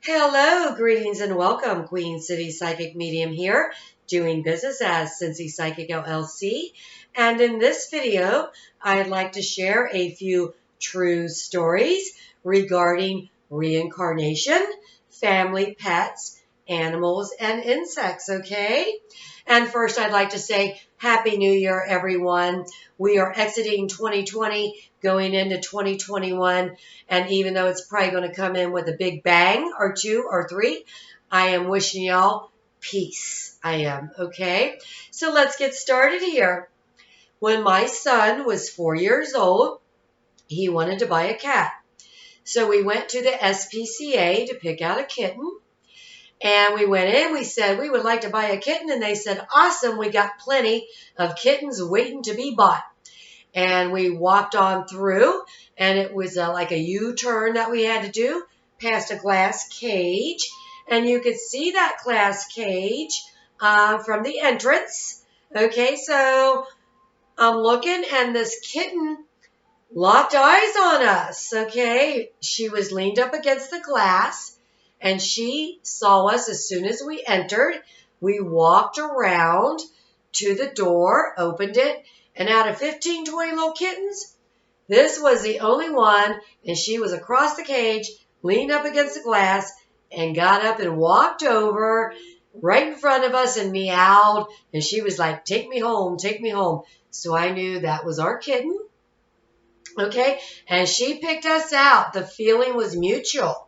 Hello, greetings and welcome. Queen City Psychic Medium here, doing business as CINCY Psychic LLC. And in this video, I'd like to share a few true stories regarding reincarnation, family pets, animals, and insects, okay? And first, I'd like to say Happy New Year, everyone. We are exiting 2020, going into 2021. And even though it's probably going to come in with a big bang or two or three, I am wishing y'all peace. I am, okay? So let's get started here. When my son was 4 years old, he wanted to buy a cat. So we went to the SPCA to pick out a kitten. And we went in, we said, we would like to buy a kitten. And they said, awesome, we got plenty of kittens waiting to be bought. And we walked on through, and it was like a U-turn that we had to do, past a glass cage. And you could see that glass cage from the entrance. Okay, so I'm looking, and this kitten locked eyes on us. Okay, she was leaned up against the glass. And she saw us as soon as we entered. We walked around to the door, opened it, and out of 15, 20 little kittens, this was the only one, and she was across the cage, leaned up against the glass, and got up and walked over right in front of us and meowed, and she was like, take me home, take me home. So I knew that was our kitten, okay? And she picked us out. The feeling was mutual.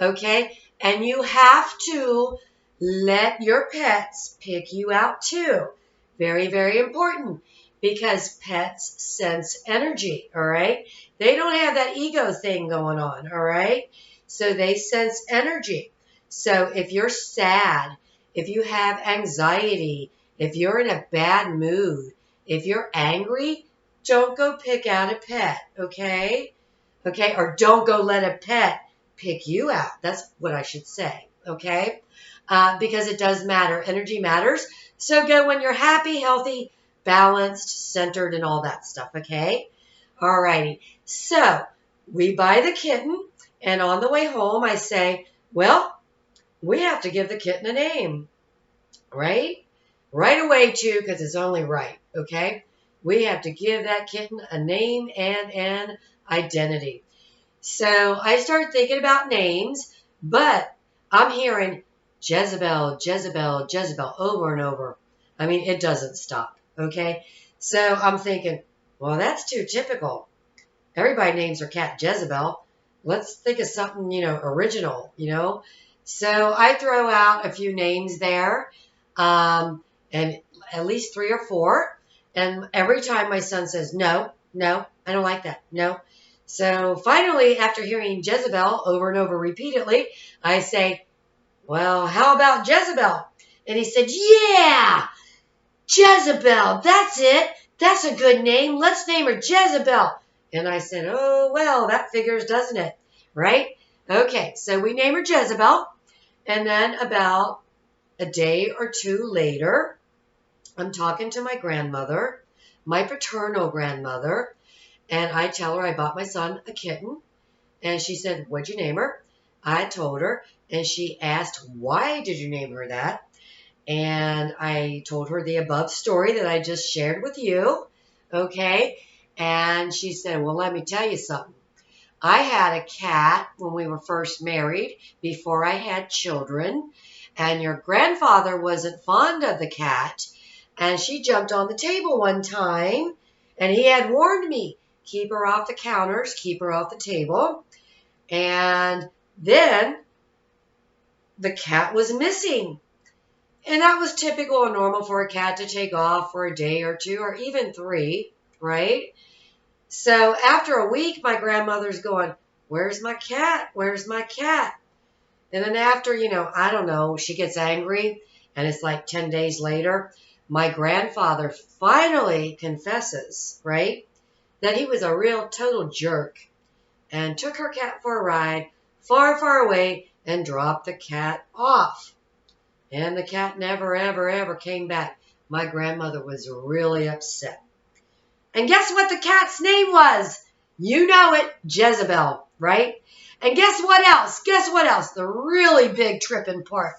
Okay, and you have to let your pets pick you out too. Very, very important, because pets sense energy, all right? They don't have that ego thing going on, all right? So they sense energy. So if you're sad, if you have anxiety, if you're in a bad mood, if you're angry, don't go pick out a pet, okay? Okay, or don't go let a pet pick you out. That's what I should say, okay? Because it does matter. Energy matters. So go when you're happy, healthy, balanced, centered, and all that stuff, okay? All righty. So we buy the kitten, and on the way home, I say, well, we have to give the kitten a name, right? Right away, too, because it's only right, okay? We have to give that kitten a name and an identity. So I started thinking about names, but I'm hearing Jezebel, Jezebel, Jezebel over and over. I mean, it doesn't stop, okay? So I'm thinking, well, that's too typical. Everybody names their cat Jezebel. Let's think of something, original, So I throw out a few names there, and at least 3 or 4. And every time my son says, no, I don't like that, no. So finally, after hearing Jezebel over and over repeatedly, I say, well, how about Jezebel? And he said, yeah, Jezebel, that's it. That's a good name. Let's name her Jezebel. And I said, oh, well, that figures, doesn't it? Right? Okay, so we name her Jezebel. And then about a day or 2 later, I'm talking to my grandmother, my paternal grandmother, and I tell her I bought my son a kitten. And she said, what'd you name her? I told her. And she asked, why did you name her that? And I told her the above story that I just shared with you. Okay. And she said, well, let me tell you something. I had a cat when we were first married, before I had children. And your grandfather wasn't fond of the cat. And she jumped on the table one time. And he had warned me, keep her off the counters, keep her off the table. And then the cat was missing. And that was typical and normal for a cat to take off for a day or 2 or even 3, right? So after a week, my grandmother's going, where's my cat? Where's my cat? And then after, I don't know, she gets angry. And it's like 10 days later, my grandfather finally confesses, right, that he was a real total jerk and took her cat for a ride far, far away and dropped the cat off. And the cat never, ever, ever came back. My grandmother was really upset. And guess what the cat's name was? You know it, Jezebel, right? And guess what else? Guess what else? The really big tripping part.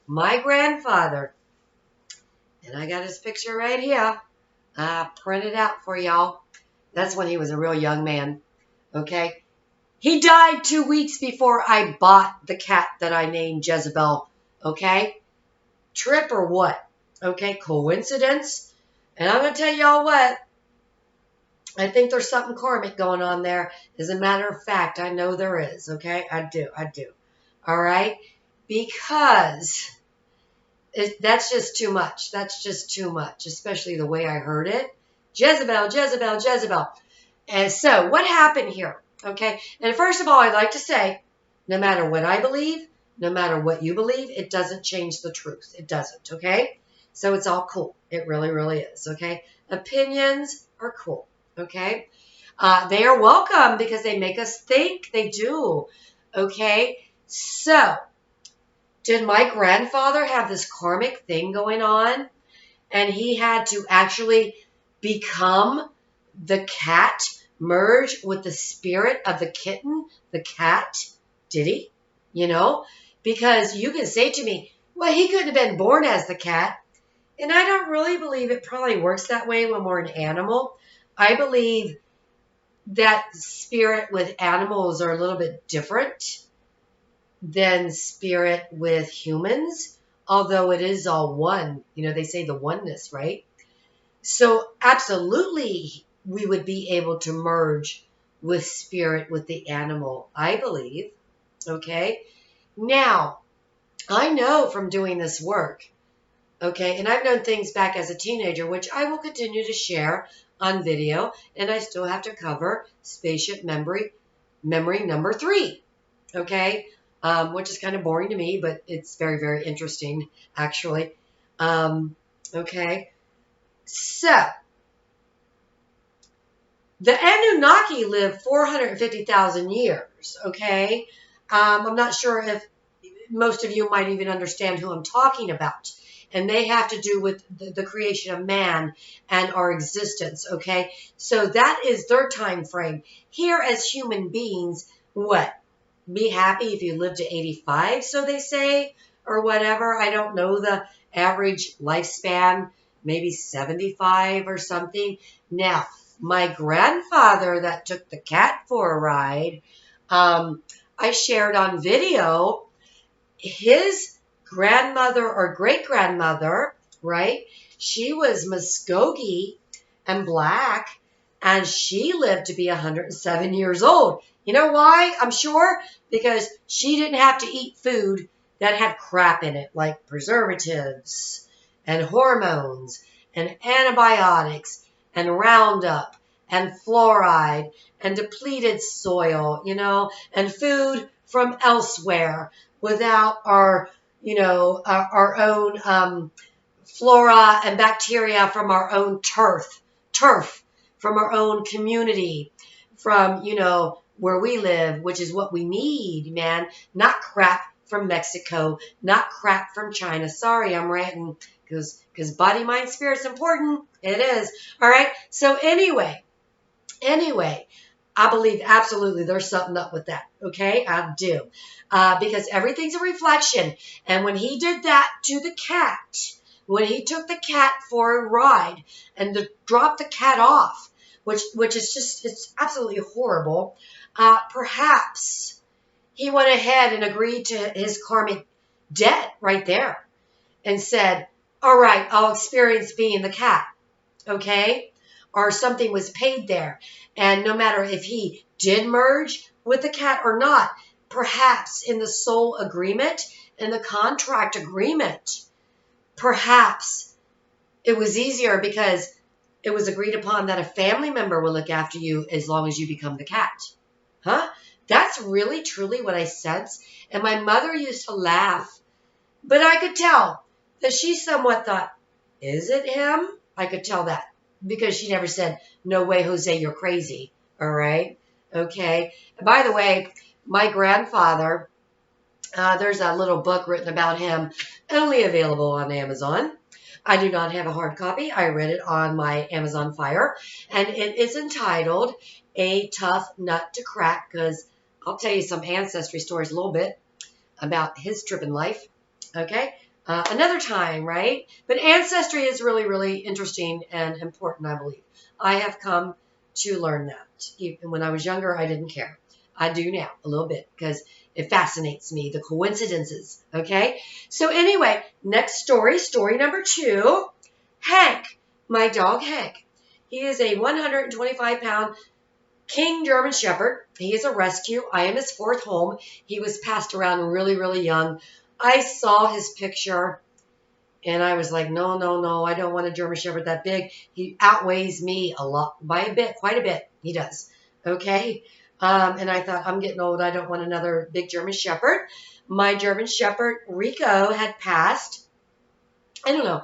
My grandfather, and I got his picture right here. I printed out for y'all. That's when he was a real young man. Okay? He died 2 weeks before I bought the cat that I named Jezebel. Okay? Trip or what? Okay? Coincidence? And I'm going to tell y'all what. I think there's something karmic going on there. As a matter of fact, I know there is. Okay? I do. All right? Because that's just too much. That's just too much. Especially the way I heard it. Jezebel, Jezebel, Jezebel. And so, what happened here? Okay? And first of all, I'd like to say, no matter what I believe, no matter what you believe, it doesn't change the truth. It doesn't. Okay? So, it's all cool. It really, really is. Okay? Opinions are cool. Okay? They are welcome because they make us think. They do. Okay? So, did my grandfather have this karmic thing going on? And he had to actually become the cat, merge with the spirit of the kitten, the cat? Did he? You know? Because you can say to me, well, he couldn't have been born as the cat. And I don't really believe it probably works that way when we're an animal. I believe that spirit with animals are a little bit different than spirit with humans, although it is all one. You know, they say the oneness, right? So absolutely we would be able to merge with spirit with the animal, I believe. Okay? Now, I know from doing this work, okay, and I've known things back as a teenager, which I will continue to share on video, and I still have to cover spaceship memory number 3, okay, which is kind of boring to me, but it's very, very interesting, actually. Okay, so the Anunnaki lived 450,000 years, okay? I'm not sure if most of you might even understand who I'm talking about. And they have to do with the creation of man and our existence, okay? So that is their time frame. Here as human beings, what? Be happy if you live to 85, so they say, or whatever. I don't know the average lifespan, maybe 75 or something. Now, my grandfather that took the cat for a ride, I shared on video his grandmother or great-grandmother, right? She was Muskogee and black, and she lived to be 107 years old. You know why? I'm sure because she didn't have to eat food that had crap in it, like preservatives and hormones and antibiotics and Roundup and fluoride and depleted soil, you know, and food from elsewhere without our, you know, our own flora and bacteria from our own turf, from our own community, from, you know, where we live, which is what we need, man. Not crap from Mexico, not crap from China. Sorry, I'm ranting because body, mind, spirit's important. It is. All right. So anyway, I believe absolutely there's something up with that. Okay, I do. Because everything's a reflection. And when he did that to the cat, when he took the cat for a ride and dropped the cat off, which is just, it's absolutely horrible, perhaps he went ahead and agreed to his karmic debt right there and said, all right, I'll experience being the cat, okay? Or something was paid there. And no matter if he did merge with the cat or not, perhaps in the soul agreement, in the contract agreement, perhaps it was easier because it was agreed upon that a family member will look after you as long as you become the cat. Huh? That's really, truly what I sense. And my mother used to laugh. But I could tell that she somewhat thought, is it him? I could tell that. Because she never said, no way, Jose, you're crazy. All right? Okay. And by the way, my grandfather, there's a little book written about him, only available on Amazon. I do not have a hard copy. I read it on my Amazon Fire. And it is entitled A Tough Nut to Crack, because I'll tell you some ancestry stories a little bit about his trip in life. Okay. Another time, right? But ancestry is really, really interesting and important, I believe. I have come to learn that. Even when I was younger, I didn't care. I do now, a little bit, because it fascinates me, the coincidences. Okay? So anyway, next story number 2. Hank, my dog Hank. He is a 125-pound King German Shepherd. He is a rescue. I am his 4th home. He was passed around really, really young. I saw his picture and I was like, no, no, no, I don't want a German Shepherd that big. He outweighs me a lot, by a bit, quite a bit. He does. Okay. And I thought, I'm getting old. I don't want another big German Shepherd. My German Shepherd, Rico, had passed, I don't know,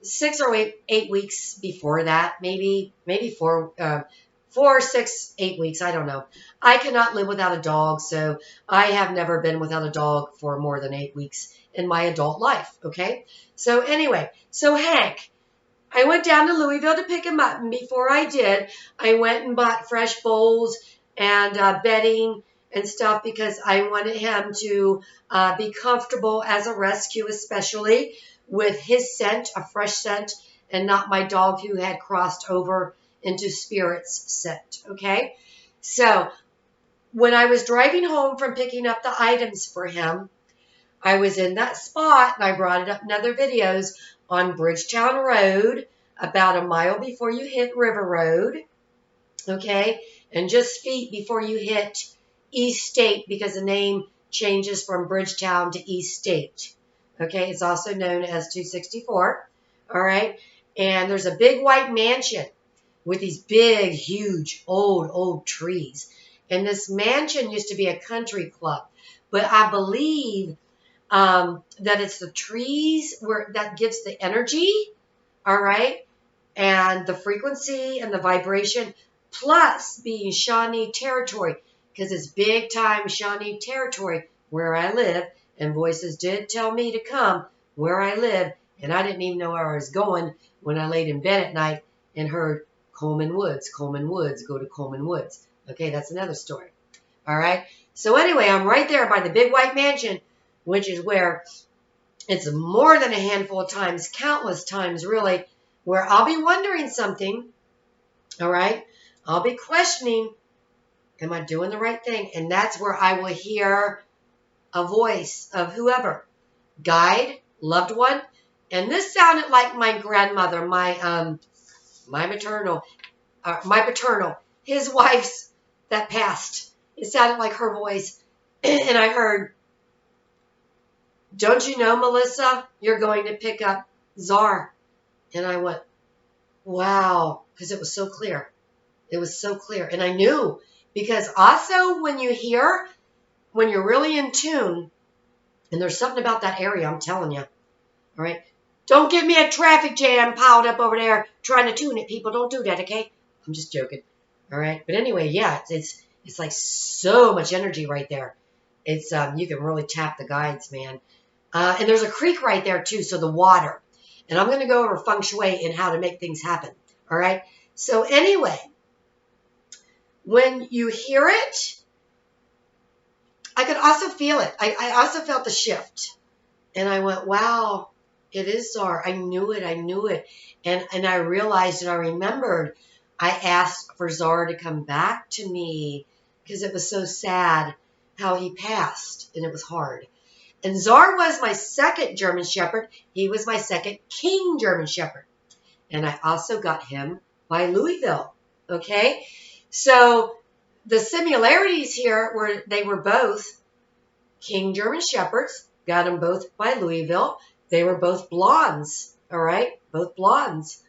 6 or 8 weeks before that, maybe 4, 6, 8 weeks. I don't know. I cannot live without a dog, so I have never been without a dog for more than 8 weeks in my adult life. Okay. So anyway, so Hank, I went down to Louisville to pick him up, and before I did, I went and bought fresh bowls and bedding and stuff because I wanted him to be comfortable as a rescue, especially with his scent, a fresh scent, and not my dog who had crossed over into Spirit's scent. Okay, so when I was driving home from picking up the items for him, I was in that spot, and I brought it up in other videos, on Bridgetown Road, about a mile before you hit River Road, okay, and just feet before you hit East State, because the name changes from Bridgetown to East State, okay. It's also known as 264, all right, and there's a big white mansion with these big, huge, old trees, and this mansion used to be a country club, but I believe that it's the trees that gives the energy, all right, and the frequency and the vibration, plus being Shawnee territory, because it's big time Shawnee territory where I live, and voices did tell me to come where I live, and I didn't even know where I was going when I laid in bed at night and heard Coleman Woods, go to Coleman Woods. Okay, that's another story. All right, so anyway, I'm right there by the big white mansion, which is where it's more than a handful of times, countless times really, where I'll be wondering something, all right? I'll be questioning, am I doing the right thing? And that's where I will hear a voice of whoever, guide, loved one. And this sounded like my grandmother, my paternal, his wife's that passed. It sounded like her voice. And I heard, don't you know, Melissa, you're going to pick up Czar? And I went, wow, because it was so clear. It was so clear. And I knew, because also when you hear, when you're really in tune, and there's something about that area, I'm telling you, all right? Don't give me a traffic jam piled up over there trying to tune it, people. Don't do that, okay? I'm just joking, all right? But anyway, yeah, it's like so much energy right there. It's you can really tap the guides, man. And there's a creek right there, too, so the water. And I'm going to go over feng shui and how to make things happen, all right? So anyway, when you hear it, I could also feel it. I also felt the shift. And I went, wow, it is Czar. I knew it. And I realized and I remembered I asked for Czar to come back to me because it was so sad how he passed, and it was hard. And Czar was my second German Shepherd. He was my second King German Shepherd. And I also got him by Louisville. Okay? So the similarities here were they were both King German Shepherds. Got them both by Louisville. They were both blondes. All right? Both blondes.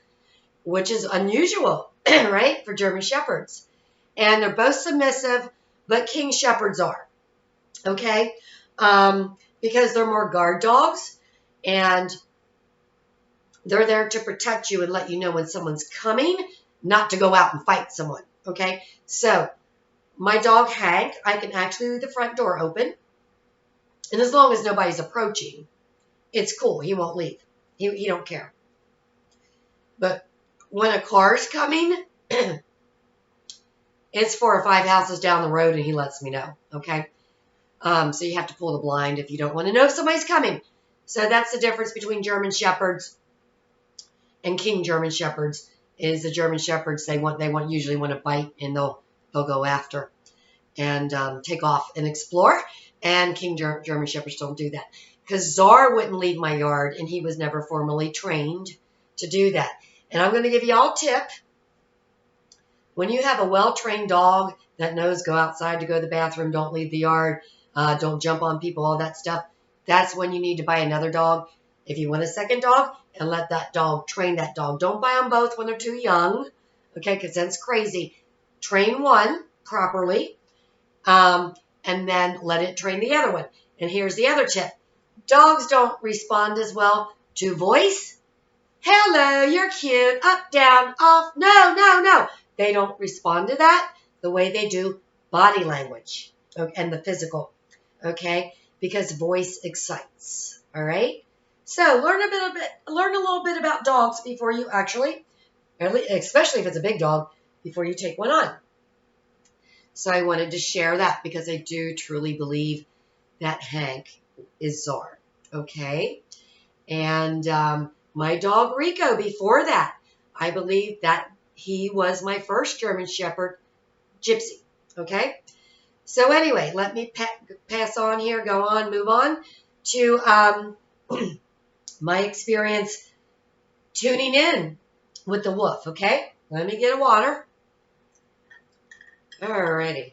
Which is unusual, right? For German Shepherds. And they're both submissive, but King Shepherds are. Okay? Because they're more guard dogs, and they're there to protect you and let you know when someone's coming, not to go out and fight someone, okay? So, my dog Hank, I can actually leave the front door open, and as long as nobody's approaching, it's cool. He won't leave. He don't care. But when a car's coming, It's 4 or 5 houses down the road, and he lets me know, okay? So you have to pull the blind if you don't want to know if somebody's coming. So that's the difference between German Shepherds and King German Shepherds. Is the German Shepherds, they usually want to bite, and they'll go after and take off and explore. And King German Shepherds don't do that, because Czar wouldn't leave my yard, and he was never formally trained to do that. And I'm going to give you all a tip. When you have a well-trained dog that knows go outside to go to the bathroom, don't leave the yard, don't jump on people, all that stuff, that's when you need to buy another dog. If you want a second dog, and let that dog, train that dog. Don't buy them both when they're too young, okay, because that's crazy. Train one properly, and then let it train the other one. And here's the other tip. Dogs don't respond as well to voice. Hello, you're cute, up, down, off, no, no, no. They don't respond to that the way they do body language and the physical, okay? Because voice excites, all right? So learn a little bit about dogs before you actually, especially if it's a big dog, before you take one on. So I wanted to share that because I do truly believe that Hank is Czar, okay? And my dog Rico, before that, I believe that he was my first German Shepherd, Gypsy, okay? So anyway, let me pass on here, go on, move on to my experience tuning in with the wolf, okay? Let me get a water. Alrighty.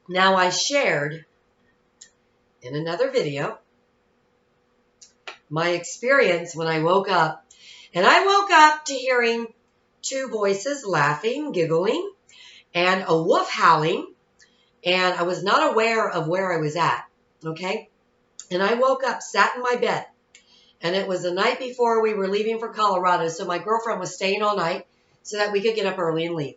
Now I shared in another video my experience when I woke up. And I woke up to hearing two voices laughing, giggling, and a wolf howling. And I was not aware of where I was at, okay? And I woke up, sat in my bed. And it was the night before we were leaving for Colorado. So my girlfriend was staying all night so that we could get up early and leave.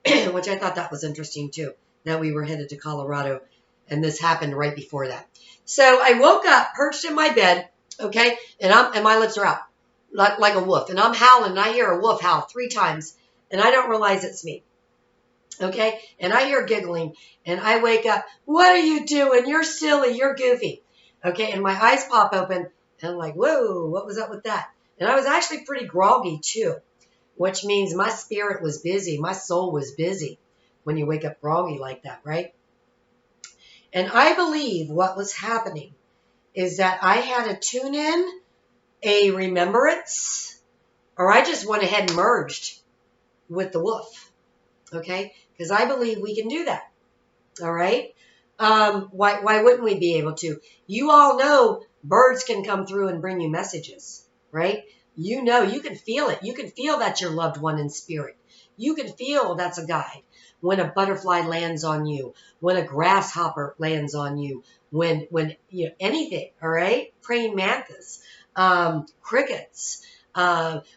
Which I thought that was interesting too, that we were headed to Colorado. And this happened right before that. So I woke up, perched in my bed, okay? And my lips are out like a wolf. And I'm howling, and I hear a wolf howl 3 times. And I don't realize it's me. Okay? And I hear giggling. And I wake up. What are you doing? You're silly. You're goofy. Okay? And my eyes pop open. And I'm like, whoa, what was up with that? And I was actually pretty groggy too, which means my spirit was busy. My soul was busy when you wake up groggy like that, right? And I believe what was happening is that I had to tune in a remembrance, or I just went ahead and merged with the wolf, okay? Because I believe we can do that, all right? Why wouldn't we be able to? You all know birds can come through and bring you messages, right? You know, you can feel it. You can feel that's your loved one in spirit. You can feel that's a guide. When a butterfly lands on you, when a grasshopper lands on you, when you know, anything, all right? Praying mantis, crickets,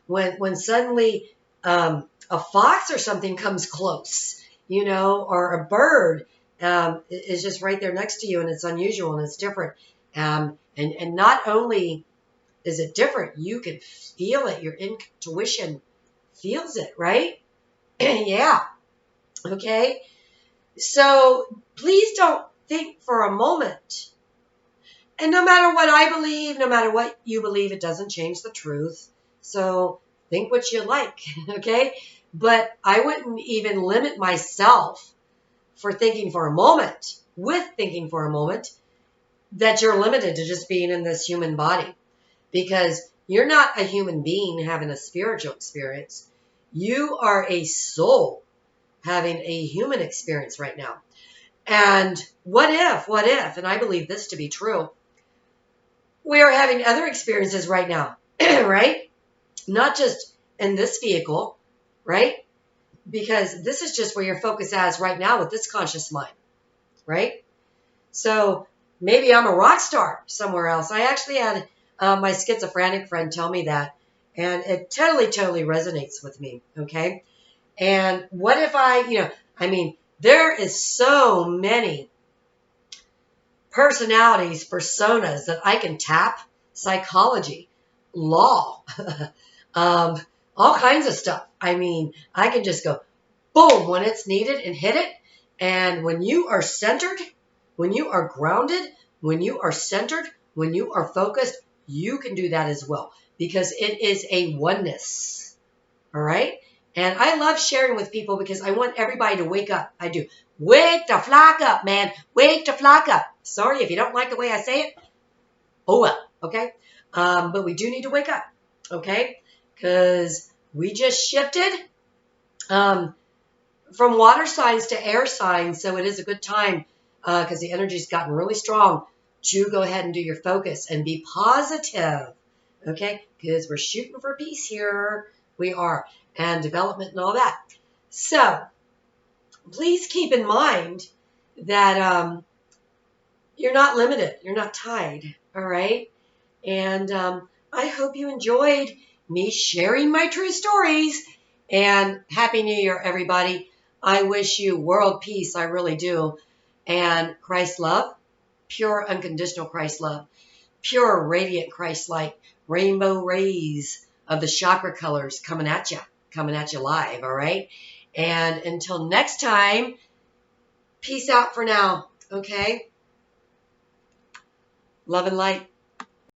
when suddenly a fox or something comes close, you know, or a bird is just right there next to you, and it's unusual and it's different. And not only is it different, you can feel it. Your intuition feels it, right? Yeah. Okay. So please don't think for a moment. And no matter what I believe, no matter what you believe, it doesn't change the truth. So think what you like. Okay. But I wouldn't even limit myself for thinking for a moment, that you're limited to just being in this human body, because you're not a human being having a spiritual experience. You are a soul having a human experience right now. And what if, and I believe this to be true, we are having other experiences right now, right? Not just in this vehicle, right? Because this is just where your focus is right now with this conscious mind, right? So maybe I'm a rock star somewhere else. I actually had my schizophrenic friend tell me that, and it totally resonates with me, okay? And what if there is so many personalities, personas that I can tap: psychology, law, all kinds of stuff. I mean, I can just go boom when it's needed and hit it. And when you are centered, when you are grounded, when you are centered, when you are focused, you can do that as well because it is a oneness. All right? And I love sharing with people because I want everybody to wake up. I do. Wake the flock up, man. Wake the flock up. Sorry if you don't like the way I say it. Oh, well. Okay? But we do need to wake up. Okay? Because we just shifted from water signs to air signs. So it is a good time because the energy's gotten really strong to go ahead and do your focus and be positive. Okay? Because we're shooting for peace here. We are. And development and all that. So, please keep in mind that you're not limited. You're not tied. All right? And I hope you enjoyed me sharing my true stories. And Happy New Year, everybody. I wish you world peace. I really do. And Christ love, pure unconditional Christ love, pure radiant Christ light, rainbow rays of the chakra colors coming at you live, all right? And until next time, peace out for now, okay? Love and light.